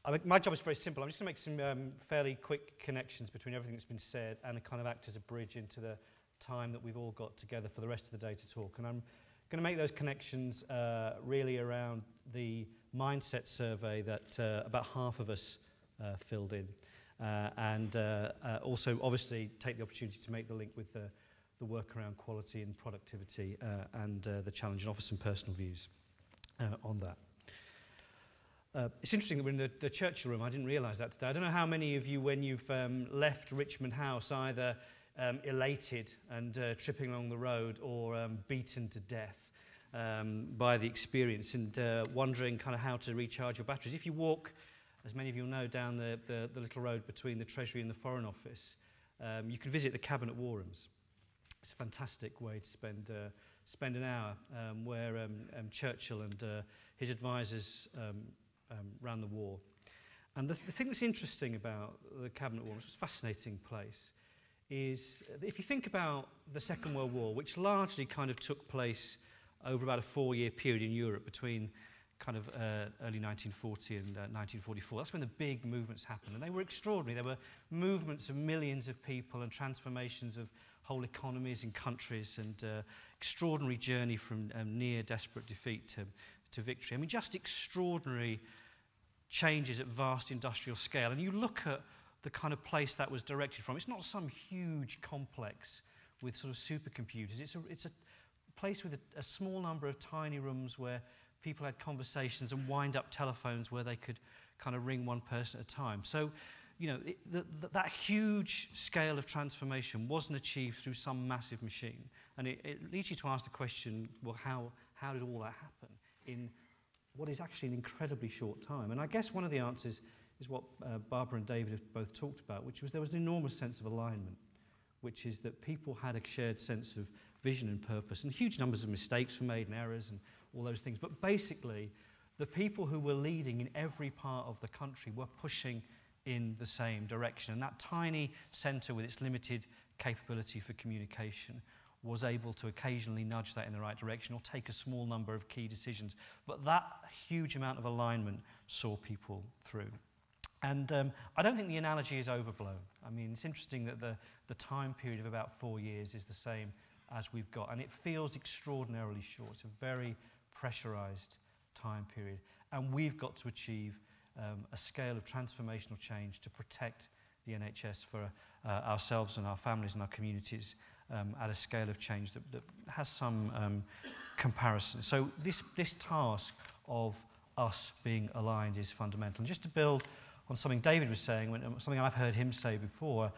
I think my job is very simple. I'm just going to make some fairly quick connections between everything that's been said and kind of act as a bridge into the time that we've all got together for the rest of the day to talk. And I'm going to make those connections really around the mindset survey that about half of us filled in. And also, obviously, take the opportunity to make the link with the work around quality and productivity and the challenge, and offer some personal views on that. It's interesting that we're in the Churchill room. I didn't realise that today. I don't know how many of you, when you've left Richmond House, either elated and tripping along the road or beaten to death by the experience and wondering kind of how to recharge your batteries. If you walk, as many of you know, down the little road between the Treasury and the Foreign Office, you can visit the Cabinet War Rooms. It's a fantastic way to spend an hour where Churchill and his advisors ran the war. And the thing that's interesting about the Cabinet War Rooms, it's a fascinating place, is if you think about the Second World War, which largely kind of took place over about a 4-year period in Europe between kind of early 1940 and 1944. That's when the big movements happened, and they were extraordinary. There were movements of millions of people and transformations of whole economies and countries, and extraordinary journey from near desperate defeat to victory. I mean, just extraordinary changes at vast industrial scale. And you look at the kind of place that was directed from. It's not some huge complex with sort of supercomputers. It's a place with a small number of tiny rooms where people had conversations and wind-up telephones where they could kind of ring one person at a time. So, you know, that huge scale of transformation wasn't achieved through some massive machine. And it leads you to ask the question, well, how did all that happen in what is actually an incredibly short time? And I guess one of the answers is what Barbara and David have both talked about, which was there was an enormous sense of alignment, which is that people had a shared sense of vision and purpose, and huge numbers of mistakes were made and errors and all those things. But basically, the people who were leading in every part of the country were pushing in the same direction. And that tiny centre with its limited capability for communication was able to occasionally nudge that in the right direction or take a small number of key decisions. But that huge amount of alignment saw people through. And I don't think the analogy is overblown. I mean, it's interesting that the time period of about 4 years is the same as we've got, and it feels extraordinarily short. It's a very pressurised time period, and we've got to achieve a scale of transformational change to protect the NHS for ourselves and our families and our communities at a scale of change that has some comparison. So this task of us being aligned is fundamental. And just to build on something David was saying, something I've heard him say before,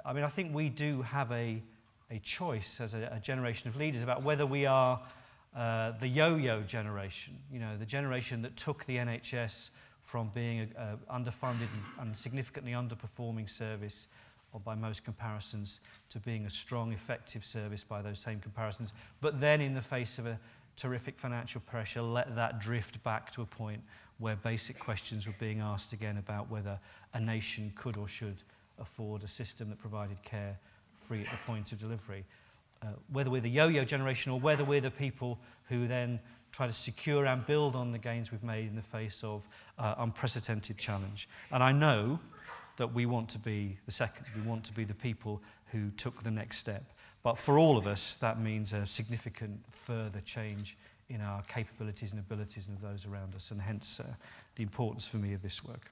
I mean, I think we do have a choice as a generation of leaders about whether we are the yo-yo generation, you know, the generation that took the NHS from being an underfunded and significantly underperforming service, or by most comparisons, to being a strong, effective service by those same comparisons, but then in the face of a terrific financial pressure, let that drift back to a point where basic questions were being asked again about whether a nation could or should afford a system that provided care free at the point of delivery. Whether we're the yo-yo generation or whether we're the people who then try to secure and build on the gains we've made in the face of unprecedented challenge. And I know that we want to be the second. We want to be the people who took the next step. But for all of us, that means a significant further change in our capabilities and abilities and of those around us, and hence the importance for me of this work.